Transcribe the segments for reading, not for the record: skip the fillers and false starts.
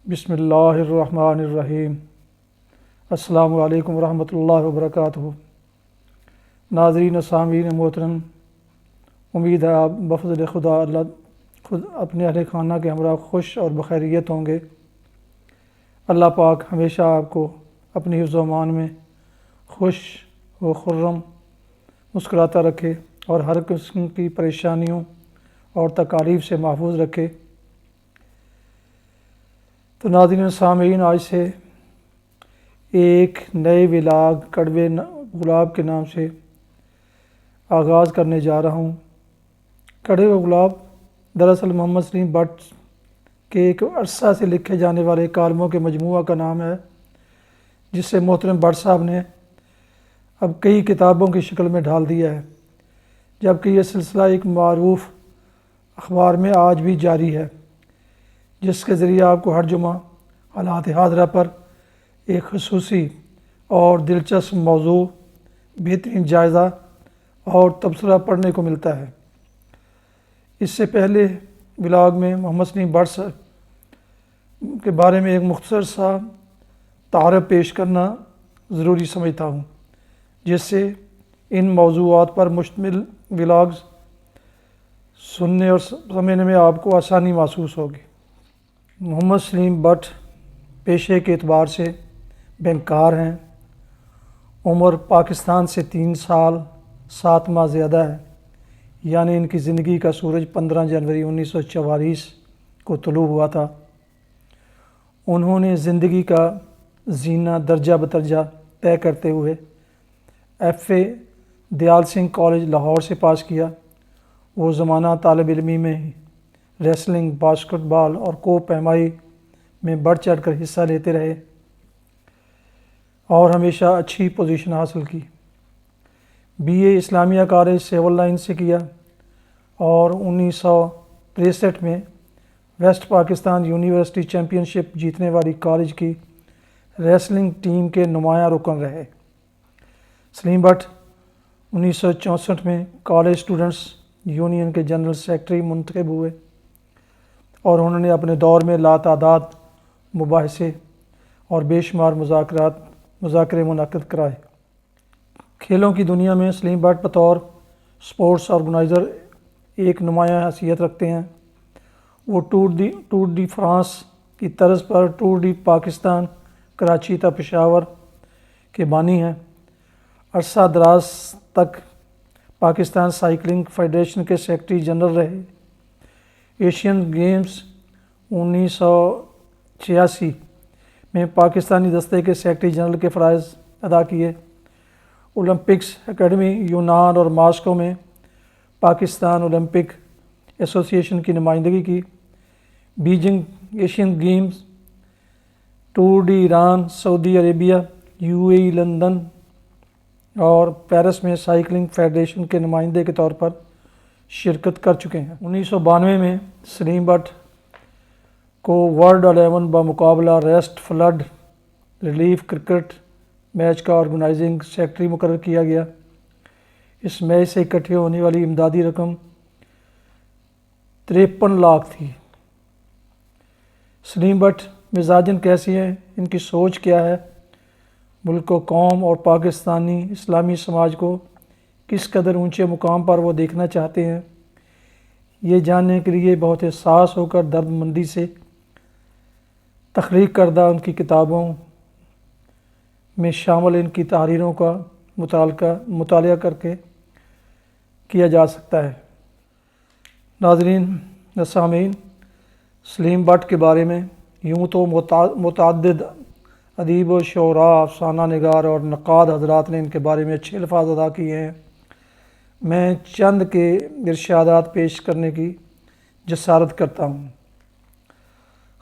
بسم اللہ الرحمن الرحیم۔ السلام علیکم ورحمۃ اللہ وبرکاتہ۔ ناظرین و سامعین محترم، امید ہے آپ بفضل خدا اللہ خود اپنے اہل خانہ کے ہمراہ خوش اور بخیریت ہوں گے۔ اللہ پاک ہمیشہ آپ کو اپنی حفظ و امان میں خوش و خرم مسکراتا رکھے اور ہر قسم کی پریشانیوں اور تکالیف سے محفوظ رکھے۔ تو ناظرین و سامعین، آج سے ایک نئے ولاگ کڑوے گلاب کے نام سے آغاز کرنے جا رہا ہوں۔ کڑوے گلاب دراصل محمد سلیم بٹ کے ایک عرصہ سے لکھے جانے والے کالموں کے مجموعہ کا نام ہے، جس سے محترم بٹ صاحب نے اب کئی کتابوں کی شکل میں ڈھال دیا ہے، جبکہ یہ سلسلہ ایک معروف اخبار میں آج بھی جاری ہے، جس کے ذریعے آپ کو ہر جمعہ حالات حاضرہ پر ایک خصوصی اور دلچسپ موضوع، بہترین جائزہ اور تبصرہ پڑھنے کو ملتا ہے۔ اس سے پہلے ولاگ میں محمد سلیم بٹ صاحب کے بارے میں ایک مختصر سا تعارف پیش کرنا ضروری سمجھتا ہوں، جس سے ان موضوعات پر مشتمل ولاگز سننے اور سمجھنے میں آپ کو آسانی محسوس ہوگی۔ محمد سلیم بٹ پیشے کے اعتبار سے بینکار ہیں۔ عمر پاکستان سے 3 سال 7 ماہ زیادہ ہے، یعنی ان کی زندگی کا سورج 15 جنوری 1944 کو طلوع ہوا تھا۔ انہوں نے زندگی کا زینہ درجہ بدرجہ طے کرتے ہوئے FA دیال سنگھ کالج لاہور سے پاس کیا۔ وہ زمانہ طالب علمی میں ہی ریسلنگ، باسکٹ بال اور کوہ پیمائی میں بڑھ چڑھ کر حصہ لیتے رہے اور ہمیشہ اچھی پوزیشن حاصل کی۔ BA اسلامیہ کالج سول لائن سے کیا اور 1963 میں ویسٹ پاکستان یونیورسٹی چیمپئن شپ جیتنے والی کالج کی ریسلنگ ٹیم کے نمایاں رکن رہے۔ سلیم بٹ 1964 میں کالج اسٹوڈنٹس یونین کے جنرل سیکرٹری منتخب ہوئے اور انہوں نے اپنے دور میں لاتعداد مباحثے اور بے شمار مذاکرے منعقد کرائے۔ کھیلوں کی دنیا میں سلیم بٹ بطور سپورٹس آرگنائزر ایک نمایاں حیثیت رکھتے ہیں۔ وہ ٹور ڈی فرانس کی طرز پر ٹور ڈی پاکستان کراچی تا پشاور کے بانی ہیں۔ عرصہ دراز تک پاکستان سائیکلنگ فیڈریشن کے سیکرٹری جنرل رہے۔ ایشین گیمز 1986 میں پاکستانی دستے کے سیکرٹری جنرل کے فرائض ادا کیے۔ اولمپکس اکیڈمی یونان اور ماسکو میں پاکستان اولمپک ایسوسی ایشن کی نمائندگی کی۔ Beijing Asian games, tour de Iran, سعودی عربیہ، UAE، لندن اور پیرس میں سائیکلنگ فیڈریشن کے نمائندے کے طور پر شرکت کر چکے ہیں۔ 1992 میں سلیم بٹ کو ورلڈ 11 بمقابلہ rest flood relief cricket match کا آرگنائزنگ سیکرٹری مقرر کیا گیا۔ اس میچ سے اکٹھے ہونے والی امدادی رقم 53 لاکھ تھی۔ سلیم بٹ مزاجن کیسی ہیں، ان کی سوچ کیا ہے، ملک و قوم اور پاکستانی اسلامی سماج کو کس قدر اونچے مقام پر وہ دیکھنا چاہتے ہیں، یہ جاننے کے لیے بہت حساس ہو کر درد مندی سے تخلیق کردہ ان کی کتابوں میں شامل ان کی تحریروں کا مطالعہ کر کے کیا جا سکتا ہے۔ ناظرین و سامعین، سلیم بٹ کے بارے میں یوں تو متعدد ادیب و شعراء، افسانہ نگار اور نقاد حضرات نے ان کے بارے میں اچھے الفاظ ادا کیے ہیں۔ میں چند کے ارشادات پیش کرنے کی جسارت کرتا ہوں۔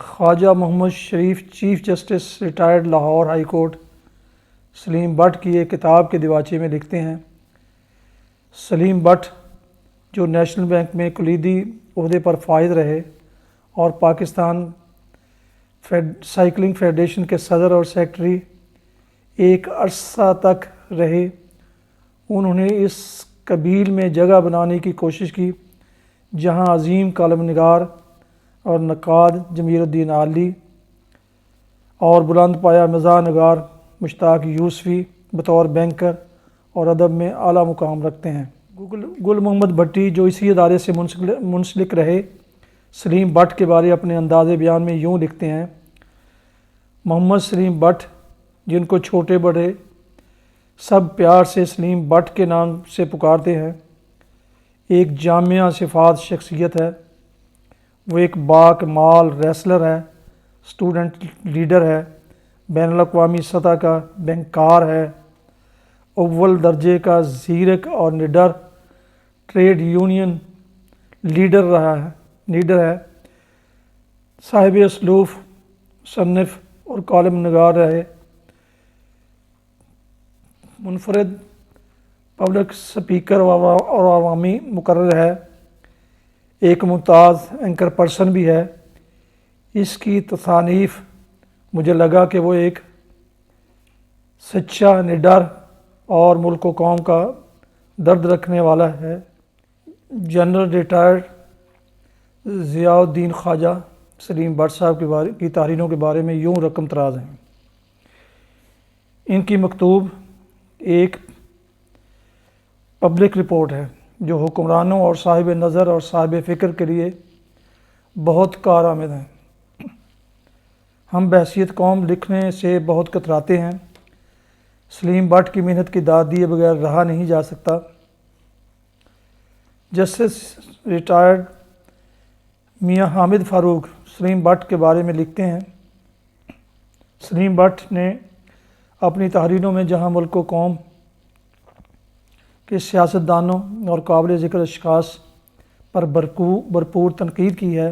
Khawaja Muhammad Sharif, chief justice retired Lahore high court, Saleem Butt کی ایک کتاب کے دیباچے میں لکھتے ہیں: سلیم بٹ، جو نیشنل بینک میں کلیدی عہدے پر فائز رہے اور پاکستان سائیکلنگ فیڈریشن کے صدر اور سیکرٹری ایک عرصہ تک رہے، انہوں نے اس قبیل میں جگہ بنانے کی کوشش کی جہاں عظیم کالم نگار اور نقاد جمیل الدین عالی اور بلند پایا مزاح نگار مشتاق یوسفی بطور بینکر اور ادب میں اعلیٰ مقام رکھتے ہیں۔ گل محمد بھٹی جو اسی ادارے سے منسلک رہے، سلیم بٹ کے بارے اپنے انداز بیان میں یوں لکھتے ہیں: محمد سلیم بٹ، جن کو چھوٹے بڑے سب پیار سے سلیم بٹ کے نام سے پکارتے ہیں، ایک جامع صفات شخصیت ہے۔ وہ ایک باکمال ریسلر ہے، اسٹوڈنٹ لیڈر ہے، بین الاقوامی سطح کا بینکار ہے، اول درجے کا زیرک اور نڈر ٹریڈ یونین لیڈر ہے، صاحب اسلوب، مصنف اور کالم نگار رہے، منفرد پبلک سپیکر اور عوامی مقرر ہے، ایک ممتاز اینکر پرسن بھی ہے۔ اس کی تصانیف مجھے لگا کہ وہ ایک سچا نڈر اور ملک و قوم کا درد رکھنے والا ہے۔ General retired Zia Uddin Khwaja Saleem but صاحب کی تحریروں کے بارے میں یوں رقم طراز ہیں: ان کی مکتوب ایک پبلک رپورٹ ہے جو حکمرانوں اور صاحب نظر اور صاحب فکر کے لیے بہت کارآمد ہے۔ ہم بحیثیت قوم لکھنے سے بہت کتراتے ہیں۔ سلیم بٹ کی محنت کی داد دیے بغیر رہا نہیں جا سکتا۔ جسٹس ریٹائرڈ میاں حامد فاروق سلیم بٹ کے بارے میں لکھتے ہیں: سلیم بٹ نے اپنی تحریروں میں جہاں ملک و قوم کے سیاستدانوں اور قابل ذکر اشخاص پر بھرپور تنقید کی ہے،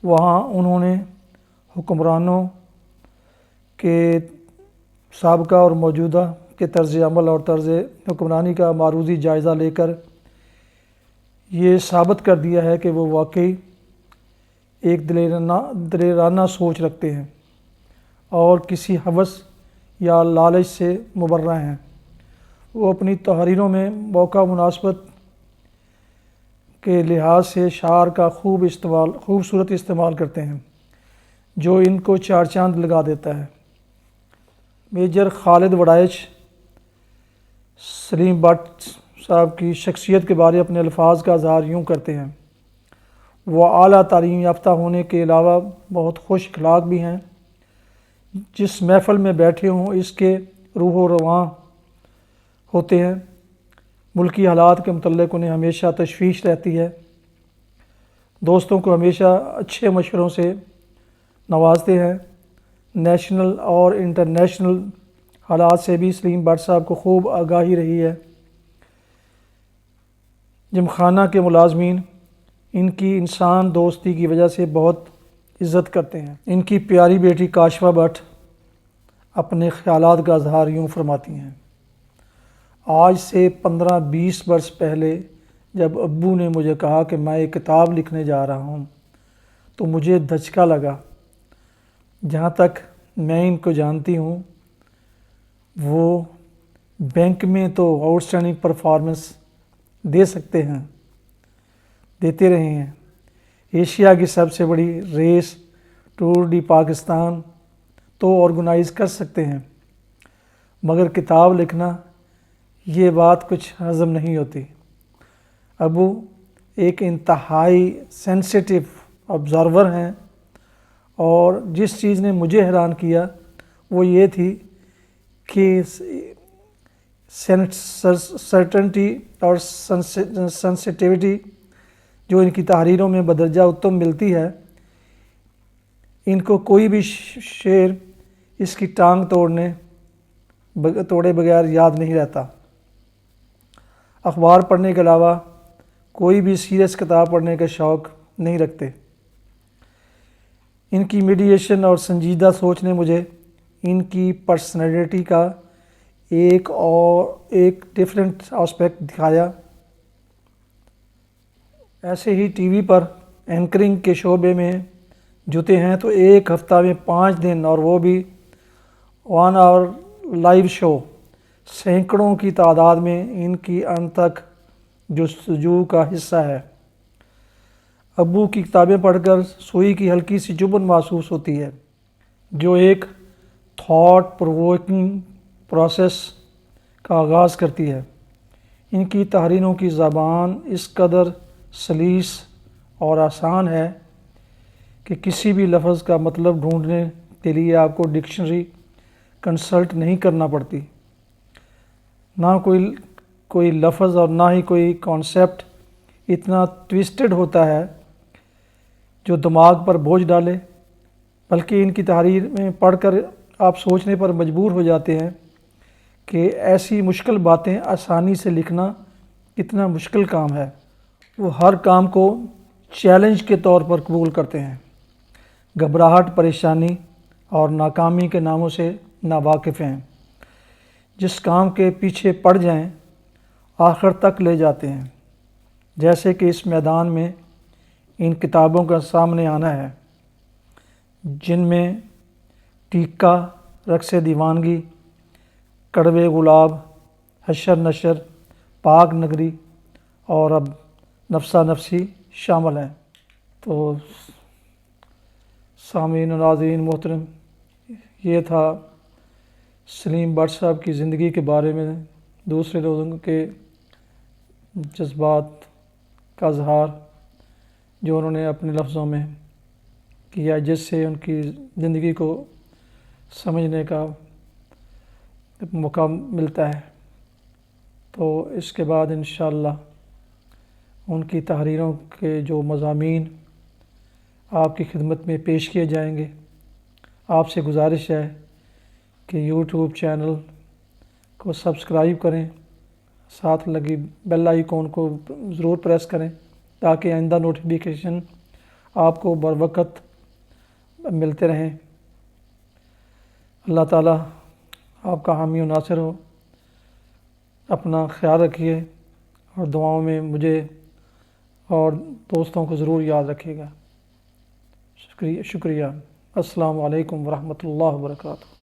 وہاں انہوں نے حکمرانوں کے سابقہ اور موجودہ کے طرز عمل اور طرز حکمرانی کا معروضی جائزہ لے کر یہ ثابت کر دیا ہے کہ وہ واقعی ایک دلیرانہ سوچ رکھتے ہیں اور کسی ہوس یا لالچ سے مبرہ ہیں۔ وہ اپنی تحریروں میں موقع مناسبت کے لحاظ سے شعر کا خوبصورت استعمال کرتے ہیں جو ان کو چار چاند لگا دیتا ہے۔ Major Khalid Warraich Saleem but صاحب کی شخصیت کے بارے اپنے الفاظ کا اظہار یوں کرتے ہیں: وہ اعلیٰ تعلیم یافتہ ہونے کے علاوہ بہت خوش اخلاق بھی ہیں۔ جس محفل میں بیٹھے ہوں اس کے روح و رواں ہوتے ہیں۔ ملکی حالات کے متعلق انہیں ہمیشہ تشویش رہتی ہے۔ دوستوں کو ہمیشہ اچھے مشوروں سے نوازتے ہیں۔ نیشنل اور انٹرنیشنل حالات سے بھی سلیم بٹ صاحب کو خوب آگاہی رہی ہے۔ جمخانہ کے ملازمین ان کی انسان دوستی کی وجہ سے بہت عزت کرتے ہیں۔ ان کی پیاری بیٹی کاشفہ بٹ اپنے خیالات کا اظہار یوں فرماتی ہیں: آج سے 15-20 برس پہلے جب ابو نے مجھے کہا کہ میں ایک کتاب لکھنے جا رہا ہوں تو مجھے دھچکا لگا۔ جہاں تک میں ان کو جانتی ہوں وہ بینک میں تو آؤٹ اسٹینڈنگ پرفارمنس دیتے رہے ہیں۔ ایشیا کی سب سے بڑی ریس ٹور ڈی پاکستان تو آرگنائز کر سکتے ہیں، مگر کتاب لکھنا یہ بات کچھ ہضم نہیں ہوتی۔ ابو ایک انتہائی سینسیٹیو آبزرور ہیں، اور جس چیز نے مجھے حیران کیا وہ یہ تھی کہ سرٹنٹی اور سینسیٹیوٹی جو ان کی تحریروں میں بدرجہ اتم ملتی ہے، ان کو کوئی بھی شعر اس کی ٹانگ توڑے بغیر یاد نہیں رہتا۔ اخبار پڑھنے کے علاوہ کوئی بھی سیریس کتاب پڑھنے کا شوق نہیں رکھتے۔ ان کی میڈیشن اور سنجیدہ سوچ نے مجھے ان کی پرسنالٹی کا ایک ڈیفرنٹ آسپیکٹ دکھایا۔ ایسے ہی ٹی وی پر اینکرنگ کے شعبے میں جتے ہیں تو ایک ہفتہ میں 5 دن، اور وہ بھی 1 آور لائیو شو، سینکڑوں کی تعداد میں ان کی انتھک جستجو کا حصہ ہے۔ ابو کی کتابیں پڑھ کر سوئی کی ہلکی سی چبھن محسوس ہوتی ہے جو ایک تھاٹ پرووکنگ پروسیس کا آغاز کرتی ہے۔ ان کی تحریروں کی زبان اس قدر سلیس اور آسان ہے کہ کسی بھی لفظ کا مطلب ڈھونڈنے کے لیے آپ کو ڈکشنری کنسلٹ نہیں کرنا پڑتی۔ نہ کوئی لفظ اور نہ ہی کوئی کانسیپٹ اتنا ٹویسٹڈ ہوتا ہے جو دماغ پر بوجھ ڈالے، بلکہ ان کی تحریر میں پڑھ کر آپ سوچنے پر مجبور ہو جاتے ہیں کہ ایسی مشکل باتیں آسانی سے لکھنا کتنا مشکل کام ہے۔ وہ ہر کام کو چیلنج کے طور پر قبول کرتے ہیں، گھبراہٹ، پریشانی اور ناکامی کے ناموں سے ناواقف ہیں۔ جس کام کے پیچھے پڑ جائیں آخر تک لے جاتے ہیں، جیسے کہ اس میدان میں ان کتابوں کا سامنے آنا ہے، جن میں ٹیکہ، رقص دیوانگی، کڑوے گلاب، حشر نشر، پاک نگری اور اب نفسا نفسی شامل ہیں۔ تو سامعین و ناظرین محترم، یہ تھا سلیم بٹ صاحب کی زندگی کے بارے میں دوسرے لوگوں کے جذبات کا اظہار جو انہوں نے اپنے لفظوں میں کیا، جس سے ان کی زندگی کو سمجھنے کا موقع ملتا ہے۔ تو اس کے بعد انشاءاللہ ان کی تحریروں کے جو مضامین آپ کی خدمت میں پیش کیے جائیں گے۔ آپ سے گزارش ہے کہ یوٹیوب چینل کو سبسکرائب کریں، ساتھ لگی بیل آئیکن کو ضرور پریس کریں تاکہ آئندہ نوٹیفیکیشن آپ کو بروقت ملتے رہیں۔ اللہ تعالیٰ آپ کا حامی و ناصر ہو۔ اپنا خیال رکھیے اور دعاؤں میں مجھے اور دوستوں کو ضرور یاد رکھیے گا۔ شکریہ۔ السلام علیکم ورحمۃ اللہ وبرکاتہ۔